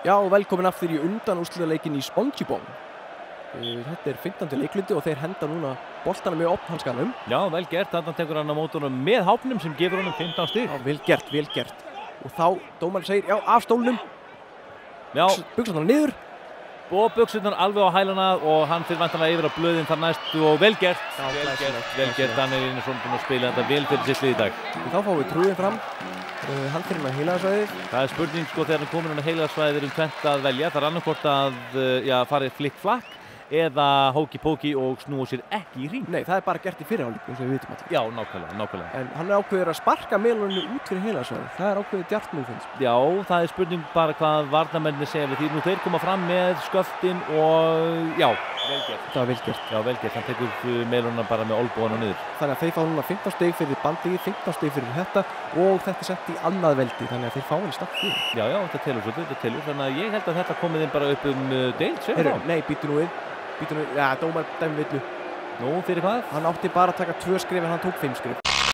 Já, velkomin aftur í undanúrslitaleikinn í SpongeBob. Þetta 15. leikluti og þeir henda núna boltana með opnhanskanum. Já, vel gert, þarna tekur hann á mótunum með hápnum sem gefur honum 15 stig. Já, vel gert. Og þá dómarinn segir, já, af stólnum. Já. Buxurnar niður. Og buxurnar alveg á hælana og hann fyrir vantanlega yfir á blöðin þar næstu og vel gert. Já, vel gert, hann Einarsson búinn að spila þetta vel fyrir sitt lið í dag. Þá fáum við trúðin fram. Hann fyrir hann á heilagasvæðið. Það spurning sko þegar hann komin á heilagasvæðið tvennt að velja. Það annarkvort að farið flick-flack eða hóki-póki og snúa sér ekki í hring. Nei, það bara gert í fyrirhálfleik eins og við vitum allir. Já, nákvæmlega. En hann ákveður að sparka Melónu út fyrir heilagasvæðið. Það ákveðið djart nú finnst. Já, það spurning bara hvað varnarmennir segja við því. Nú þeir koma fram með sköftin og já, vel gert. Það var vel gert. Já, vel gert. Hann tekur Melónuna bara með olnbogana niður. Þannig að þeir fá núna 15 stig fyrir bandið, 15 stig fyrir þetta og þetta sett í annað veldi. Þannig að þeir fá henni stakk fyrir. Já, þetta telur svolítið, Þannig að ég held að þetta komið inn bara upp deild. Nei, býtu nú við. Já, dómar dæmi villu. Nú, fyrir hvað? Hann átti bara að taka 2 skrif en hann tók 5 skrif.